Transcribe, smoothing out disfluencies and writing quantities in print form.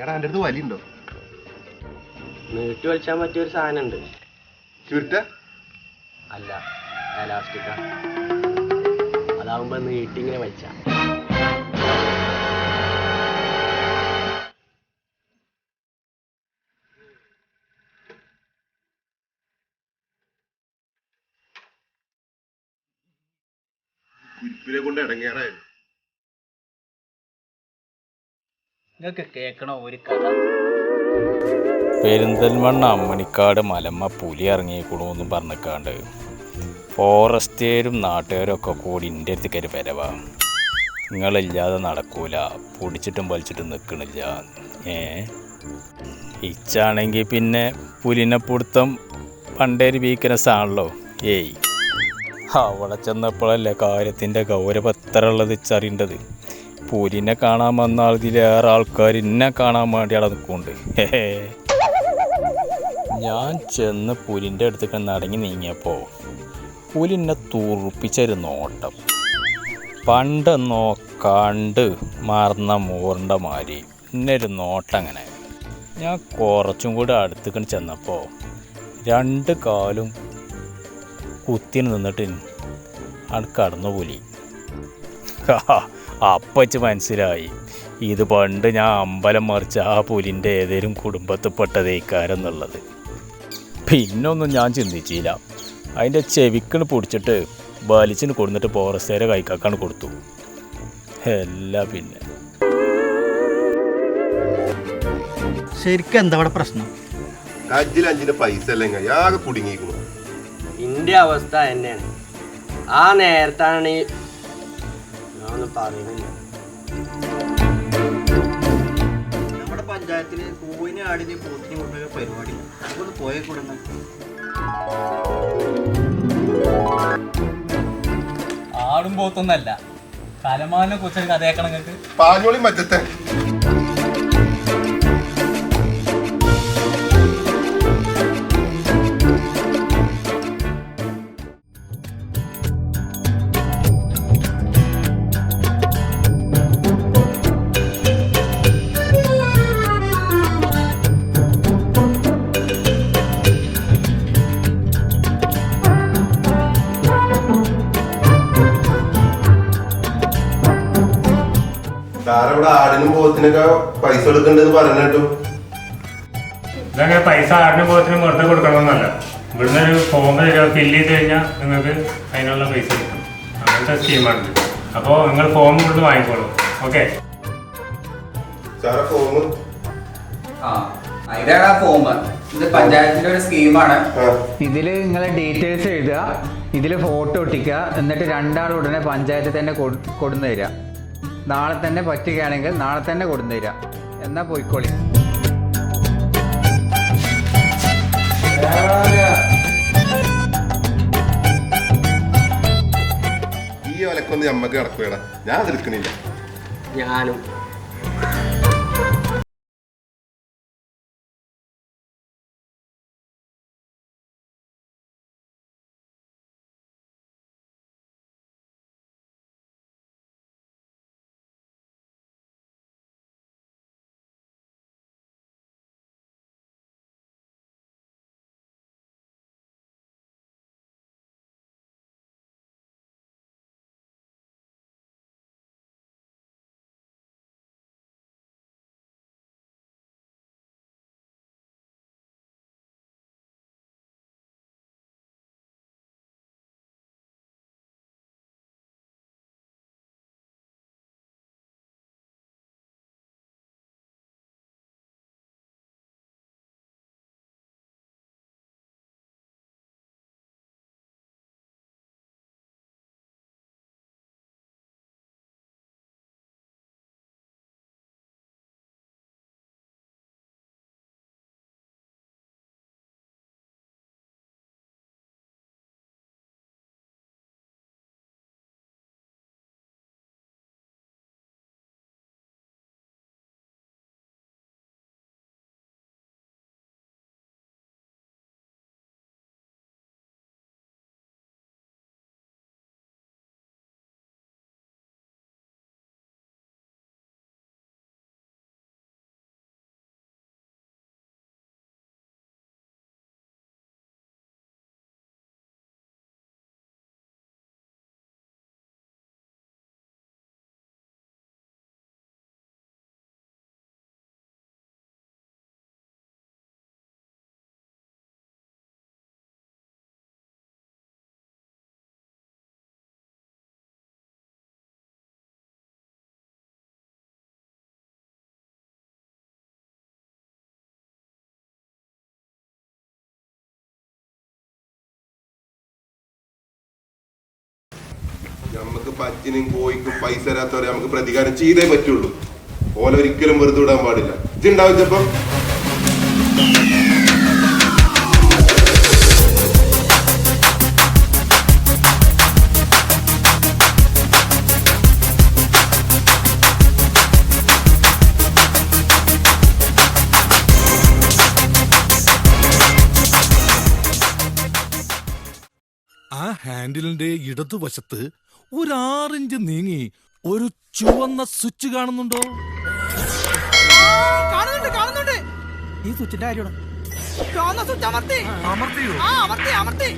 എടാ എൻ്റെ അടുത്ത് വലിയുണ്ടോ? നീട്ടി വലിച്ചാൻ പറ്റിയൊരു സാധനം ഉണ്ട്. ചുരുട്ട അല്ല, എലാസ്റ്റിക്ക. അതാവുമ്പോ നീട്ടി ഇങ്ങനെ വലിച്ച കുരിപ്പിനെ കൊണ്ട് ഇടങ്ങേറായിരുന്നു. നിങ്ങൾക്ക് കേൾക്കണോ ഒരു കഥ? പെരിന്തൽമണ്ണ അമ്മണിക്കാട് മലമ്മ പുലി ഇറങ്ങിക്കൂടുമെന്നും പറഞ്ഞിക്കാണ്ട് ഫോറസ്റ്റേരും നാട്ടുകാരും ഒക്കെ കൂടി എൻ്റെ അടുത്ത് കയറി വരവാ. നിങ്ങളില്ലാതെ നടക്കൂല, പൊടിച്ചിട്ടും വലിച്ചിട്ടും നിൽക്കണില്ല. ഇച്ചാണെങ്കിൽ പിന്നെ പുലിനെ പിടുത്തം പണ്ടേര് വീക്ക്നെസ് ആണല്ലോ. അവിടെ ചെന്നപ്പോഴല്ലേ കാര്യത്തിൻ്റെ ഗൗരവം എത്ര ഉള്ളത് ഇച്ചറിയേണ്ടത്. പുലിനെ കാണാൻ വന്ന ഇതിലേറെ ആൾക്കാർ എന്നെ കാണാൻ വേണ്ടി അവിടെ നിൽക്കുന്നുണ്ട്. ഞാൻ ചെന്ന് പുലിൻ്റെ അടുത്തേക്ക് നടങ്ങി നീങ്ങിയപ്പോൾ പുലി എന്നെ തുറുപ്പിച്ചൊരു നോട്ടം. പണ്ടെന്നോ കണ്ട് മറന്ന മോറിൻ്റെ മാതിരി എന്നൊരു നോട്ടം. അങ്ങനെ ഞാൻ കുറച്ചും കൂടി അടുത്തേക്ക് ചെന്നപ്പോൾ 2 കാലും കുത്തിന് നിന്നിട്ട് അവിടെ കടന്നു പുലി. അപ്പച്ച് മനസ്സിലായി ഇത് പണ്ട് ഞാൻ അമ്പലം മറിച്ച ആ പുലിൻ്റെ ഏതെങ്കിലും കുടുംബത്തിൽപ്പെട്ടതേക്കാരെന്നുള്ളത്. പിന്നൊന്നും ഞാൻ ചിന്തിച്ചില്ല. അതിൻ്റെ ചെവിക്കണ് പിടിച്ചിട്ട് വലിച്ചിന് കൊടുത്തിട്ട് ഫോറസ്റ്റേരെ കൈക്കാക്കാണ് കൊടുത്തു. എല്ലാം പിന്നെ ശരിക്കും എന്താ അവിടെ പ്രശ്നം? കജ്ജിൽ 5 പൈസ അല്ലെങ്കിൽ ആകെ കുടുങ്ങിയിരിക്കുന്നു. ഇന്റെ അവസ്ഥ തന്നെയാണ്. ആ നേരത്താണ് ഞാനൊന്നും പറയുന്നില്ല. നമ്മുടെ പഞ്ചായത്തിൽ പൂവിനെ ആടിന് പോത്തിനെ കൊണ്ടുപോയ പരിപാടി അതൊന്ന് പോയേ കൂടുന്ന ആടും പോത്തൊന്നല്ല, കലമാനെ കുറിച്ചൊരു കഥ കേൾക്കണം നിങ്ങൾക്ക്. പാഞ്ഞോളി മറ്റത്തെ ഇവിടെ ആടിനും പോത്തിനൊക്കെ പൈസ എടുക്കണ്ടെന്ന് പറഞ്ഞിട്ടു. ഇതങ്ങനെ പൈസ ആടിനും പോത്തിനും വെറുതെ കൊടുക്കണമെന്നല്ല. ഇവിടുന്ന് ഒരു ഫോം ഫില്ല് ചെയ്ത് കഴിഞ്ഞാൽ നിങ്ങൾക്ക് അതിനുള്ള പൈസ കിട്ടും. അങ്ങനത്തെ സ്കീമാണ്. അപ്പോൾ നിങ്ങൾ ഫോം ഇവിടുന്ന് വാങ്ങിക്കോളൂ. ഓക്കെ സാറെ ഫോം? ഇതാണ് ആ ഫോം. ഇത് പഞ്ചായത്തിന്റെ ഒരു സ്കീമാണ്. ഇതിൽ നിങ്ങളെ ഡീറ്റെയിൽസ് എഴുതുക, ഇതിൽ ഫോട്ടോ ഒട്ടിക്കുക, എന്നിട്ട് 2 ആൾ ഉടനെ പഞ്ചായത്തിൽ തന്നെ കൊടുന്നു തരിക. നാളെ തന്നെ പറ്റുകയാണെങ്കിൽ നാളെ തന്നെ കൊടുന്നു തരിക. എന്നാൽ പോയിക്കോളി. ഈ വിലക്കൊന്നും നമ്മക്ക് കിടക്കുകയാണ്. ഞാൻ അതെടുക്കണില്ല. ഞാനും നമുക്ക് പച്ചിനും കോഴിക്കും പൈസ തരാത്തവരെ നമുക്ക് പ്രതികാരം ചെയ്തേ പറ്റുള്ളൂ. ഓലൊരിക്കലും വെറുതെ വിടാൻ പാടില്ല. ഇതുണ്ടാവും ചിലപ്പം. ആ ഹാൻഡിലിന്റെ ഇടതുവശത്ത് ഒരു 6 ഇഞ്ച് നീങ്ങി ഒരു ചുവന്ന സ്വിച്ച് കാണുന്നുണ്ടോ? കാണുന്നുണ്ട്. ഈ സ്വിച്ചിന്റെ കാര്യമാണ്. ചുവന്ന സ്വിച്ച് അമർത്തിയോ? അമർത്തി.